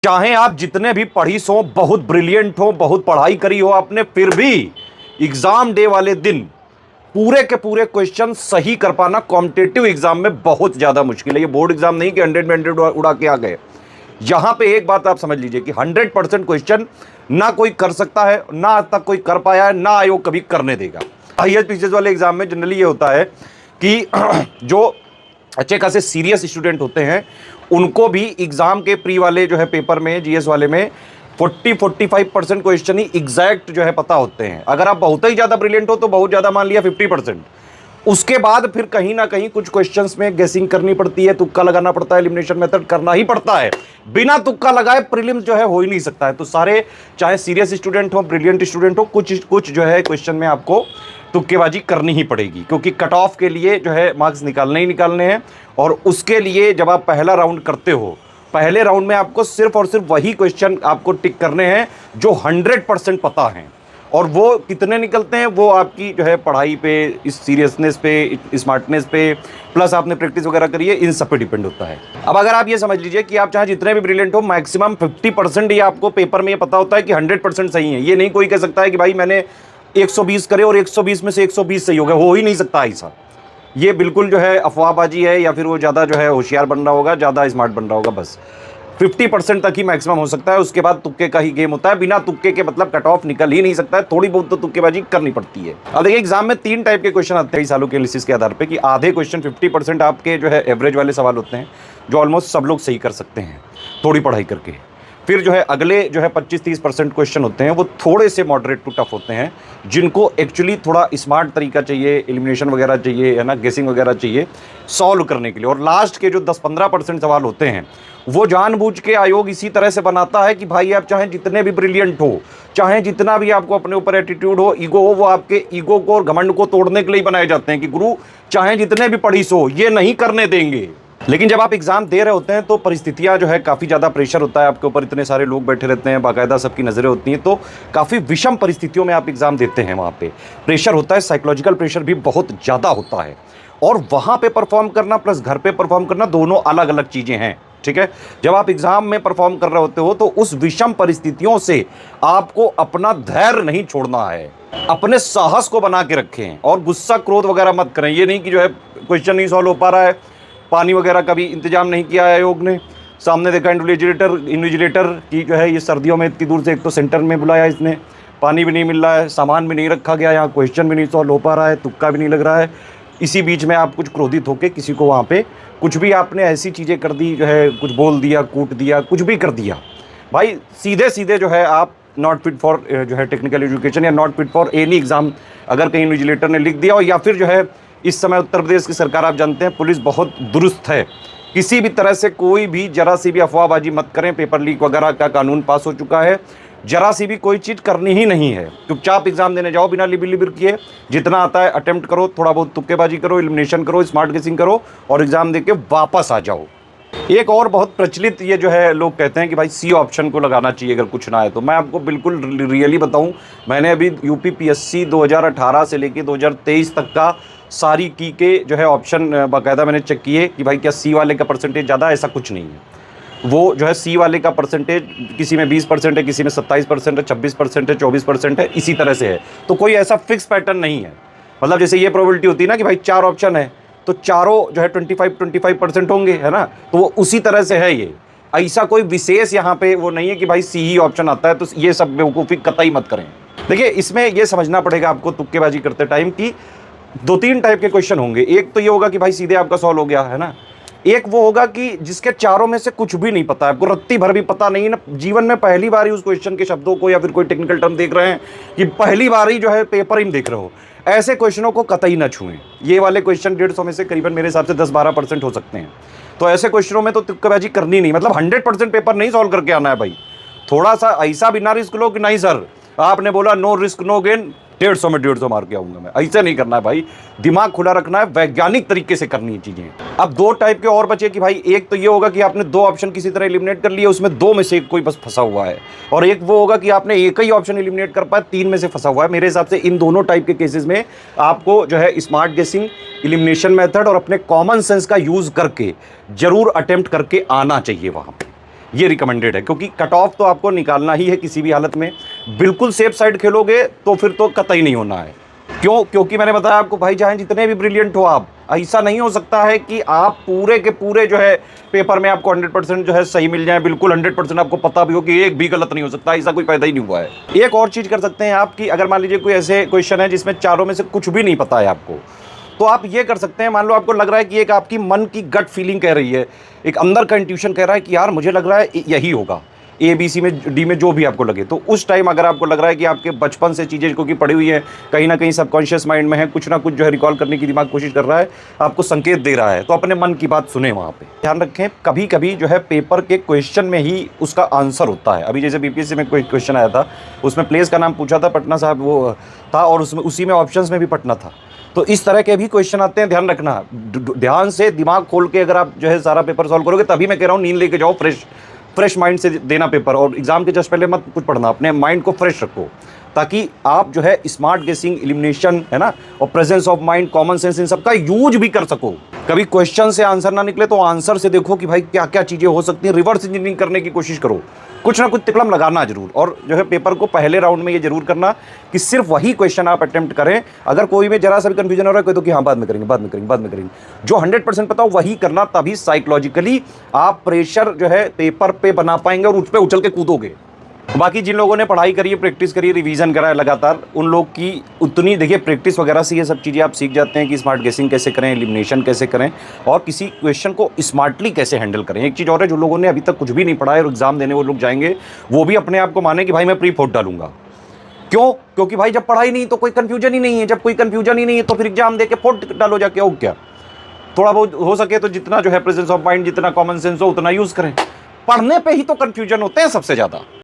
चाहे आप जितने भी पढ़ीस हो, बहुत ब्रिलियंट हो, बहुत पढ़ाई करी हो आपने, फिर भी एग्जाम डे वाले दिन पूरे के पूरे क्वेश्चन सही कर पाना कॉम्पिटिटिव एग्जाम में बहुत ज्यादा मुश्किल है। ये बोर्ड एग्जाम नहीं कि 100 में 100 उड़ा के आ गए। यहां पे एक बात आप समझ लीजिए कि 100% क्वेश्चन ना कोई कर सकता है, ना आज तक कोई कर पाया है, ना आयोग कभी करने देगा। आईएएस पीसीएस वाले एग्जाम में जनरली ये होता है कि जो अच्छे खासे सीरियस स्टूडेंट होते हैं उनको भी एग्जाम के प्री वाले जो है पेपर में, जीएस वाले में 40-45% क्वेश्चन ही एग्जैक्ट जो है पता होते हैं। अगर आप बहुत ही ज्यादा ब्रिलियंट हो तो बहुत ज्यादा, मान लिया 50%। उसके बाद फिर कहीं ना कहीं कुछ क्वेश्चंस में गेसिंग करनी पड़ती है, तुक्का लगाना पड़ता है, एलिमिनेशन मेथड करना ही पड़ता है। बिना तुक्का लगाए प्रीलिम्स जो है हो ही नहीं सकता है। तो सारे चाहे सीरियस स्टूडेंट हो, ब्रिलियंट स्टूडेंट हो, कुछ जो है क्वेश्चन में आपको तुक्केबाजी करनी ही पड़ेगी, क्योंकि कट ऑफ के लिए जो है मार्क्स निकालने ही निकालने हैं। और उसके लिए जब आप पहला राउंड करते हो, पहले राउंड में आपको सिर्फ और सिर्फ वही क्वेश्चन आपको टिक करने हैं जो 100% पता हैं। और वो कितने निकलते हैं वो आपकी जो है पढ़ाई पे, इस सीरियसनेस पे, स्मार्टनेस पे, प्लस आपने प्रैक्टिस वगैरह करी है, इन सब पे डिपेंड होता है। अब अगर आप ये समझ लीजिए कि आप चाहे जितने भी ब्रिलियंट हो, मैक्सिमम 50% ही आपको पेपर में ये पता होता है कि 100% सही है। ये नहीं कोई कह सकता है कि भाई मैंने 120 करे और 120 में से 120 सही हो गया, हो ही नहीं सकता ऐसा। ये बिल्कुल जो है अफवाहबाजी है, या फिर वो ज़्यादा जो है होशियार बन रहा होगा, ज़्यादा स्मार्ट बन रहा होगा। बस 50% तक ही मैक्सिमम हो सकता है, उसके बाद तुक्के का ही गेम होता है। बिना तुक्के के मतलब कट ऑफ निकल ही नहीं सकता है, थोड़ी बहुत तो तुक्केबाजी करनी पड़ती है। अब देखिए एग्जाम में 3 टाइप के क्वेश्चन आते हैं सालों के एनालिसिस के आधार पे, कि आधे क्वेश्चन 50% आपके जो है एवरेज वाले सवाल होते हैं, जो ऑलमोस्ट सब लोग सही कर सकते हैं थोड़ी पढ़ाई करके। फिर जो है अगले जो है 25-30% क्वेश्चन होते हैं, वो थोड़े से मॉडरेट टू टफ होते हैं, जिनको एक्चुअली थोड़ा स्मार्ट तरीका चाहिए, एलिमिनेशन वगैरह चाहिए, है ना, गेसिंग वगैरह चाहिए सॉल्व करने के लिए। और लास्ट के जो 10-15% सवाल होते हैं, वो जानबूझ के आयोग इसी तरह से बनाता है कि भाई आप चाहे जितने भी ब्रिलियंट हो, चाहे जितना भी आपको अपने ऊपर एटीट्यूड हो, ईगो हो, वो आपके ईगो को और घमंड को तोड़ने के लिए बनाए जाते हैं कि गुरु चाहे जितने भी पढ़ीस हो ये नहीं करने देंगे। लेकिन जब आप एग्जाम दे रहे होते हैं तो परिस्थितियां जो है, काफ़ी ज़्यादा प्रेशर होता है आपके ऊपर, इतने सारे लोग बैठे रहते हैं, बाकायदा सबकी नज़रें होती हैं, तो काफ़ी विषम परिस्थितियों में आप एग्जाम देते हैं। वहाँ पे प्रेशर होता है, साइकोलॉजिकल प्रेशर भी बहुत ज़्यादा होता है। और वहाँ पे परफॉर्म करना प्लस घर पे परफॉर्म करना, दोनों अलग अलग चीज़ें हैं, ठीक है। जब आप एग्जाम में परफॉर्म कर रहे होते हो तो उस विषम परिस्थितियों से आपको अपना धैर्य नहीं छोड़ना है, अपने साहस को बना के रखें और गुस्सा क्रोध वगैरह मत करें। ये नहीं कि जो है क्वेश्चन नहीं सॉल्व हो पा रहा है, पानी वगैरह का भी इंतजाम नहीं किया है आयोग ने, सामने देखा इन्विजिलेटर की जो है ये सर्दियों में इतनी दूर से, एक तो सेंटर में बुलाया इसने, पानी भी नहीं मिल रहा है, सामान भी नहीं रखा गया, यहाँ क्वेश्चन भी नहीं सॉल्व हो पा रहा है, तुक्का भी नहीं लग रहा है। इसी बीच में आप कुछ क्रोधित होकर किसी को वहाँ पे कुछ भी आपने ऐसी चीज़ें कर दी, जो है कुछ बोल दिया, कूट दिया, कुछ भी कर दिया, भाई सीधे सीधे जो है आप नॉट फिट फॉर जो है टेक्निकल एजुकेशन, या not fit for any exam अगर कहीं इन्विजिलेटर ने लिख दिया हो। या फिर जो है इस समय उत्तर प्रदेश की सरकार, आप जानते हैं पुलिस बहुत दुरुस्त है, किसी भी तरह से कोई भी जरा सी भी अफवाहबाजी मत करें। पेपर लीक वगैरह का कानून पास हो चुका है, जरा सी भी कोई चीज़ करनी ही नहीं है। चुपचाप एग्जाम देने जाओ बिना लिबिर लिबिर किए, जितना आता है अटेम्प्ट करो, थोड़ा बहुत तुक्केबाजी करो, एलिमिनेशन करो, स्मार्ट गेसिंग करो और एग्जाम दे के वापस आ जाओ। एक और बहुत प्रचलित ये जो है लोग कहते हैं कि भाई सी ऑप्शन को लगाना चाहिए अगर कुछ ना है तो। मैं आपको बिल्कुल रियली बताऊं, मैंने अभी यूपी पीएससी 2018 से लेके 2023 तक का सारी की के जो है ऑप्शन बाकायदा मैंने चेक किए कि भाई क्या सी वाले का परसेंटेज ज़्यादा, ऐसा कुछ नहीं है। वो जो है सी वाले का परसेंटेज किसी में 20% है, किसी में 27% है, 26% है, 24% है, इसी तरह से है। तो कोई ऐसा फिक्स पैटर्न नहीं है। मतलब जैसे ये प्रोबेबिलिटी होती है ना कि भाई 4 ऑप्शन है तो चारों जो है 25% होंगे, है ना, तो वो उसी तरह से है। ये ऐसा कोई विशेष यहाँ पे वो नहीं है कि भाई सी ही ऑप्शन आता है, तो ये सब बेवकूफ़ी कतई मत करें। देखिए इसमें ये समझना पड़ेगा आपको तुक्केबाजी करते टाइम कि 2-3 टाइप के क्वेश्चन होंगे। एक तो ये होगा कि भाई सीधे आपका सॉल्व हो गया, है ना। एक वो होगा कि जिसके चारों में से कुछ भी नहीं पता है, आपको रत्ती भर भी पता नहीं है ना, जीवन में पहली बार ही उस क्वेश्चन के शब्दों को या फिर कोई टेक्निकल टर्म देख रहे हैं, कि पहली बार ही जो है पेपर ही देख रहे हो, ऐसे क्वेश्चनों को कतई ना छुएं। ये वाले क्वेश्चन 150 में से करीबन मेरे हिसाब से 10-12% हो सकते हैं। तो ऐसे क्वेश्चनों में तो तुक्केबाजी करनी नहीं, मतलब 100% पेपर नहीं सॉल्व करके आना है भाई। थोड़ा सा ऐसा बिना रिस्क लो कि नहीं सर आपने बोला नो रिस्क नो गेन, 150 में 150 मार के आऊंगा मैं, ऐसा नहीं करना है भाई। दिमाग खुला रखना है, वैज्ञानिक तरीके से करनी है चीजें। अब 2 टाइप के और बचे कि भाई एक तो ये होगा कि आपने 2 ऑप्शन किसी तरह एलिमिनेट कर लिए, उसमें 2 में से एक कोई बस फंसा हुआ है, और एक वो होगा कि आपने एक ही ऑप्शन एलिमिनेट कर पाया, 3 में से फंसा हुआ है। मेरे हिसाब से इन दोनों टाइप के केसेस में आपको जो है स्मार्ट गेसिंग, एलिमिनेशन मेथड और अपने कॉमन सेंस का यूज करके जरूर अटेम्प्ट करके आना चाहिए वहां पे। ये रिकमेंडेड है, क्योंकि कट ऑफ तो आपको निकालना ही है किसी भी हालत में। बिल्कुल सेफ साइड खेलोगे तो फिर तो कतई नहीं होना है। क्यों? क्योंकि मैंने बताया आपको भाई, चाहे जितने भी ब्रिलियंट हो आप, ऐसा नहीं हो सकता है कि आप पूरे के पूरे जो है पेपर में आपको 100% जो है सही मिल जाए, बिल्कुल 100% आपको पता भी हो कि एक भी गलत नहीं हो सकता, ऐसा कोई पैदा ही नहीं हुआ है। एक और चीज़ कर सकते हैं आप कि अगर मान लीजिए कोई ऐसे क्वेश्चन है जिसमें चारों में से कुछ भी नहीं पता है आपको, तो आप ये कर सकते हैं, मान लो आपको लग रहा है कि एक आपकी मन की गट फीलिंग कह रही है, एक अंदर का इंट्यूशन कह रहा है कि यार मुझे लग रहा है यही होगा, ए बी सी में डी में जो भी आपको लगे, तो उस टाइम अगर आपको लग रहा है कि आपके बचपन से चीज़ें क्योंकि पड़ी हुई है, कहीं ना कहीं सबकॉन्शियस माइंड में है, कुछ ना कुछ जो है रिकॉल करने की दिमाग कोशिश कर रहा है, आपको संकेत दे रहा है, तो अपने मन की बात सुने। वहाँ पे ध्यान रखें, कभी कभी जो है पेपर के क्वेश्चन में ही उसका आंसर होता है। अभी जैसे बीपीएससी में कोई क्वेश्चन आया था, उसमें प्लेस का नाम पूछा था, पटना साहब वो था, और उसमें उसी में ऑप्शंस में भी पटना था। तो इस तरह के भी क्वेश्चन आते हैं, ध्यान रखना। ध्यान से दिमाग खोल के अगर आप जो है सारा पेपर सॉल्व करोगे, तभी मैं कह रहा हूँ नींद लेके जाओ, फ्रेश माइंड से देना पेपर, और एग्जाम के जस्ट पहले मत कुछ पढ़ना, अपने माइंड को फ्रेश रखो, ताकि आप जो है स्मार्ट गेसिंग, एलिमिनेशन है ना, और presence of mind, common sense, इन सबका यूज भी कर सको। कभी क्वेश्चन से आंसर ना निकले तो आंसर से देखो कि भाई क्या क्या चीज़ें हो सकती हैं, रिवर्स इंजीनियरिंग करने की कोशिश करो, कुछ ना कुछ तिकड़म लगाना जरूर। और जो है पेपर को पहले राउंड में ये जरूर करना कि सिर्फ वही क्वेश्चन आप अटेम्प्ट करें। अगर कोई में जरा सा भी कंफ्यूजन हो रहा है कोई, तो कि हाँ बाद में करेंगे, बाद में करेंगे, बाद में करेंगे, जो 100% पता हो वही करना, तभी साइकोलॉजिकली आप प्रेशर जो है पेपर पे बना पाएंगे और उस पर उछल के कूदोगे। बाकी जिन लोगों ने पढ़ाई करी है, प्रैक्टिस करी है, रिवीजन करा है लगातार, उन लोग की उतनी देखिए प्रैक्टिस वगैरह से ये सब चीज़ें आप सीख जाते हैं कि स्मार्ट गेसिंग कैसे करें, एलिमिनेशन कैसे करें, और किसी क्वेश्चन को स्मार्टली कैसे हैंडल करें। एक चीज़ और है, जो लोगों ने अभी तक कुछ भी नहीं पढ़ा है और एग्जाम देने वो लोग जाएंगे, वो भी अपने आप को माने कि भाई मैं प्री फोर्थ डालूंगा। क्यों? क्योंकि भाई जब पढ़ाई नहीं तो कोई कंफ्यूजन ही नहीं है, जब कोई कंफ्यूजन ही नहीं है तो फिर एग्जाम दे के फोर्थ डालो जाके, और क्या। थोड़ा बहुत हो सके तो जितना जो है प्रेजेंस ऑफ माइंड, जितना कॉमन सेंस हो उतना यूज़ करें। पढ़ने पर ही तो कंफ्यूजन होते हैं सबसे ज़्यादा।